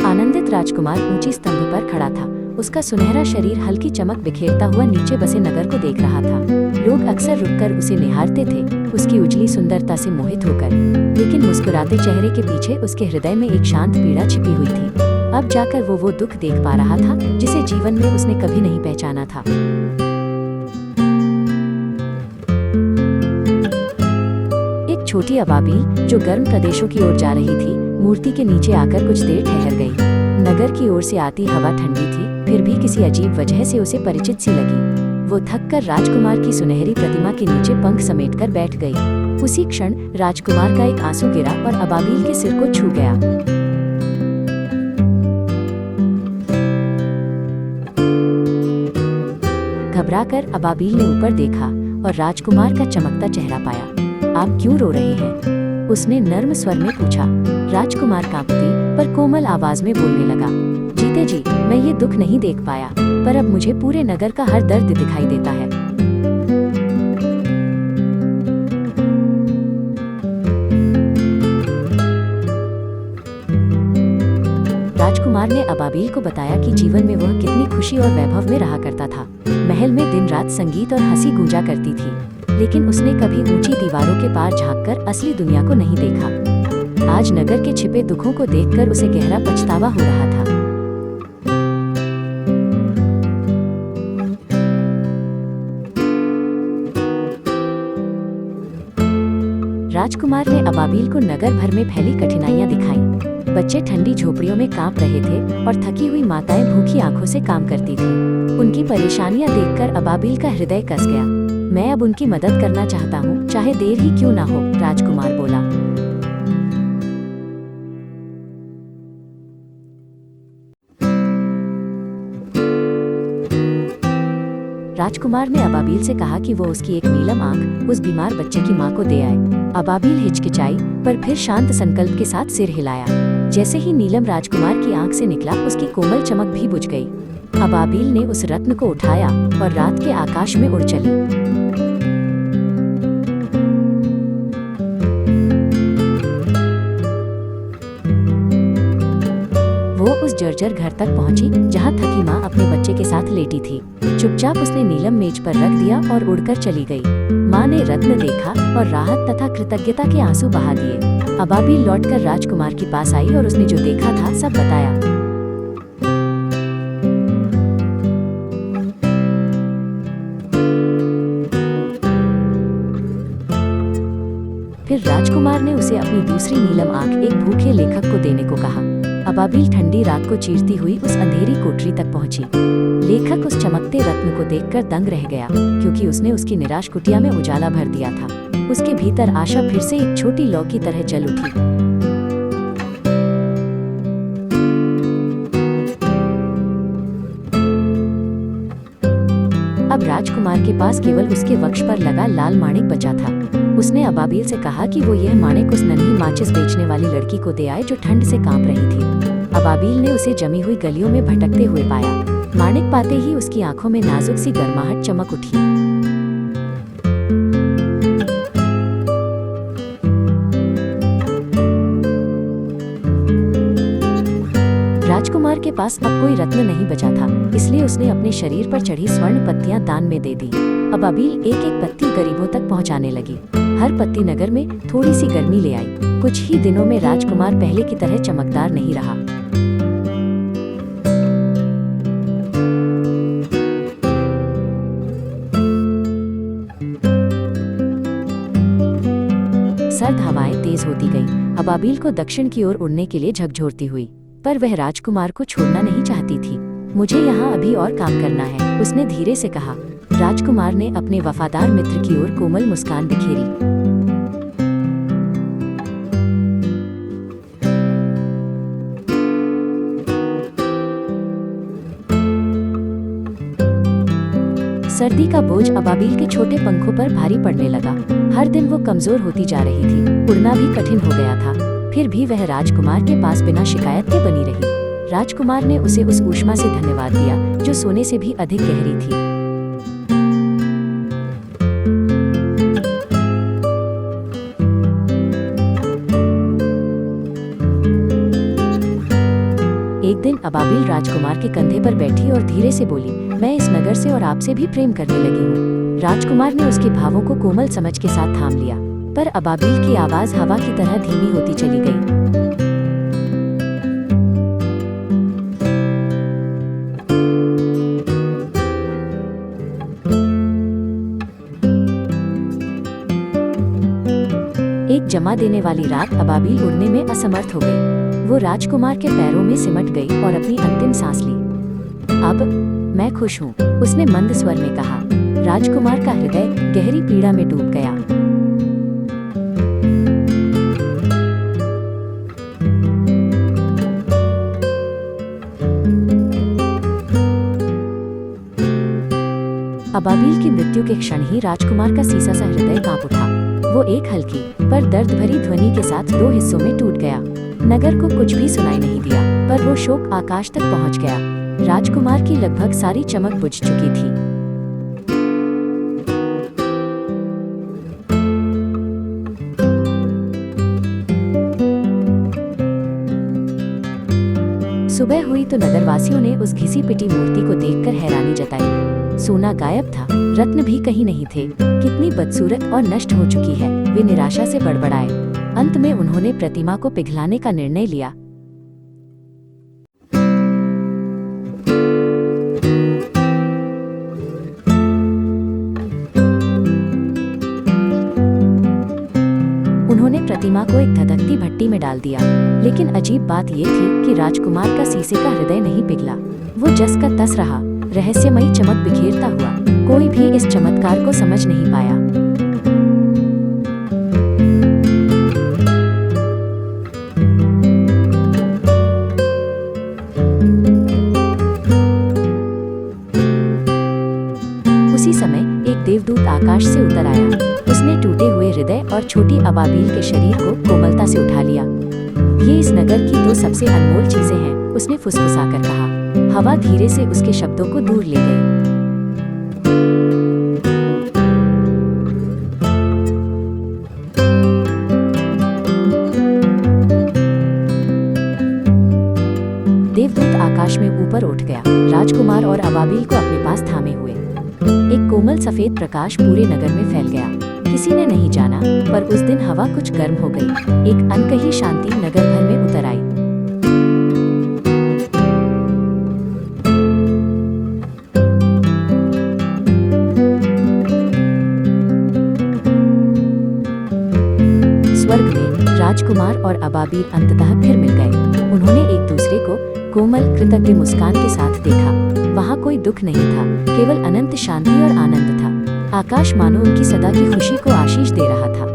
आनंदित राजकुमार ऊंची स्तंभ पर खड़ा था। उसका सुनहरा शरीर हल्की चमक बिखेरता हुआ नीचे बसे नगर को देख रहा था। लोग अक्सर रुककर उसे निहारते थे, उसकी उजली सुंदरता से मोहित होकर। लेकिन मुस्कुराते चेहरे के पीछे उसके हृदय में एक शांत पीड़ा छिपी हुई थी। अब जाकर वो दुख देख पा रहा था जिसे जीवन में उसने कभी नहीं पहचाना था। एक छोटी अबाबिल जो गर्म प्रदेशों की ओर जा रही थी, मूर्ति के नीचे आकर कुछ देर ठहर गई। नगर की ओर से आती हवा ठंडी थी, फिर भी किसी अजीब वजह से उसे परिचित सी लगी। वो थककर राजकुमार की सुनहरी प्रतिमा के नीचे पंख समेटकर बैठ गई। उसी क्षण राजकुमार का एक आंसू गिरा और अबाबिल के सिर को छू गया। घबराकर अबाबिल ने ऊपर देखा और राजकुमार का चमकता चेहरा पाया। आप क्यों रो रहे हैं? उसने नर्म स्वर में पूछा। राजकुमार कांपती पर कोमल आवाज में बोलने लगा, जीते जी मैं ये दुख नहीं देख पाया, पर अब मुझे पूरे नगर का हर दर्द दिखाई देता है। राजकुमार ने अबाबिल को बताया कि जीवन में वह कितनी खुशी और वैभव में रहा करता था। महल में दिन रात संगीत और हंसी गूंजा करती थी, लेकिन उसने कभी ऊंची दीवारों के पार झांककर असली दुनिया को नहीं देखा। आज नगर के छिपे दुखों को देखकर उसे गहरा पछतावा हो रहा था। राजकुमार ने अबाबिल को नगर भर में फैली कठिनाइयां दिखाईं। बच्चे ठंडी झोपड़ियों में कांप रहे थे और थकी हुई माताएं भूखी आंखों से काम करती थीं। उनकी परेशानियां देखकर अबाबिल का हृदय कस गया। मैं अब उनकी मदद करना चाहता हूँ, चाहे देर ही क्यों ना हो, राजकुमार बोला। राजकुमार ने अबाबिल से कहा कि वो उसकी एक नीलम आंख उस बीमार बच्चे की मां को दे आए। अबाबिल हिचकिचाई पर फिर शांत संकल्प के साथ सिर हिलाया। जैसे ही नीलम राजकुमार की आंख से निकला, उसकी कोमल चमक भी बुझ गई। अबाबिल ने उस रत्न को उठाया और रात के आकाश में उड़ चली। वो उस जर्जर घर तक पहुंची जहां थकी माँ अपने बच्चे के साथ लेटी थी। चुपचाप उसने नीलम मेज पर रख दिया और उड़कर चली गई। माँ ने रत्न देखा और राहत तथा कृतज्ञता के आंसू बहा दिए। अबाबिल लौटकर राजकुमार के पास आई और उसने जो देखा था सब बताया। फिर राजकुमार ने उसे अपनी दूसरी नीलम आंख एक भूखे लेखक को देने को कहा। अबाबिल ठंडी रात को चीरती हुई उस अंधेरी कोठरी तक पहुंची। लेखक उस चमकते रत्न को देखकर दंग रह गया, क्योंकि उसने उसकी निराश कुटिया में उजाला भर दिया था। उसके भीतर आशा फिर से एक छोटी लौ की तरह जल उठी। अब राजकुमार के पास केवल उसके वक्ष पर लगा लाल माणिक बचा था। उसने अबाबिल से कहा कि वो यह माणिक उस नन्ही माचिस बेचने वाली लड़की को दे आए जो ठंड से कांप रही थी। अबाबिल ने उसे जमी हुई गलियों में भटकते हुए पाया। माणिक पाते ही उसकी आंखों में नाजुक सी गर्माहट चमक उठी। राजकुमार के पास अब कोई रत्न नहीं बचा था, इसलिए उसने अपने शरीर पर चढ़ी स्वर्ण पत्तियां दान में दे दी। अबाबिल एक एक पत्ती गरीबों तक पहुंचाने लगी। हर पत्ती नगर में थोड़ी सी गर्मी ले आई। कुछ ही दिनों में राजकुमार पहले की तरह चमकदार नहीं रहा। सर्द हवाएं तेज होती गईं। अबाबिल को दक्षिण की ओर उड़ने के लिए झकझोरती हुई, पर वह राजकुमार को छोड़ना नहीं चाहती थी। मुझे यहाँ अभी और काम करना है, उसने धीरे से कहा। राजकुमार ने अपने वफादार मित्र की ओर कोमल मुस्कान बिखेरी। सर्दी का बोझ अबाबिल के छोटे पंखों पर भारी पड़ने लगा। हर दिन वो कमजोर होती जा रही थी, उड़ना भी कठिन हो गया था। फिर भी वह राजकुमार के पास बिना शिकायत के बनी रही। राजकुमार ने उसे उस ऊष्मा से धन्यवाद दिया जो सोने से भी अधिक गहरी थी। अबाबिल राजकुमार के कंधे पर बैठी और धीरे से बोली, मैं इस नगर से और आपसे भी प्रेम करने लगी हूँ। राजकुमार ने उसके भावों को कोमल समझ के साथ थाम लिया, पर अबाबिल की आवाज हवा की तरह धीमी होती चली गई। एक जमा देने वाली रात अबाबिल उड़ने में असमर्थ हो गई। वो राजकुमार के पैरों में सिमट गई और अपनी अंतिम सांस ली। अब मैं खुश हूँ, उसने मंद स्वर में कहा। राजकुमार का हृदय गहरी पीड़ा में डूब गया। अबाबिल की मृत्यु के क्षण ही राजकुमार का सीसा सा हृदय कांप उठा। वो एक हल्की पर दर्द भरी ध्वनि के साथ दो हिस्सों में टूट गया। नगर को कुछ भी सुनाई नहीं दिया, पर वो शोक आकाश तक पहुंच गया। राजकुमार की लगभग सारी चमक बुझ चुकी थी। सुबह हुई तो नगरवासियों ने उस घिसी पिटी मूर्ति को देखकर हैरानी जताई। सोना गायब था, रत्न भी कहीं नहीं थे। कितनी बदसूरत और नष्ट हो चुकी है, वे निराशा से बड़बड़ाए। अंत में उन्होंने प्रतिमा को पिघलाने का निर्णय लिया। उन्होंने प्रतिमा को एक धधकती भट्टी में डाल दिया, लेकिन अजीब बात ये थी कि राजकुमार का शीशे का हृदय नहीं पिघला। वो जस का तस रहा, रहस्यमयी चमक बिखेरता हुआ। कोई भी इस चमत्कार को समझ नहीं पाया। उसी समय एक देवदूत आकाश से उतर आया। उसने टूटे हुए हृदय और छोटी अबाबिल के शरीर को कोमलता से उठा लिया। ये इस नगर की दो सबसे अनमोल चीजें हैं, उसने फुसफुसाकर कहा। हवा धीरे से उसके शब्दों को दूर ले गई। देवदूत आकाश में ऊपर उठ गया, राजकुमार और अबाबिल को अपने पास थामे हुए। एक कोमल सफेद प्रकाश पूरे नगर में फैल गया। किसी ने नहीं जाना, पर उस दिन हवा कुछ गर्म हो गई। एक अनकही शांति नगर भर में उतर आई। स्वर्ग में राजकुमार और अबाबिल अंततः फिर मिल गए। उन्होंने एक दूसरे को कोमल कृतज्ञ मुस्कान के साथ देखा। वहाँ कोई दुख नहीं था, केवल अनंत शांति और आनंद था। आकाश मानो उनकी सदा की खुशी को आशीष दे रहा था।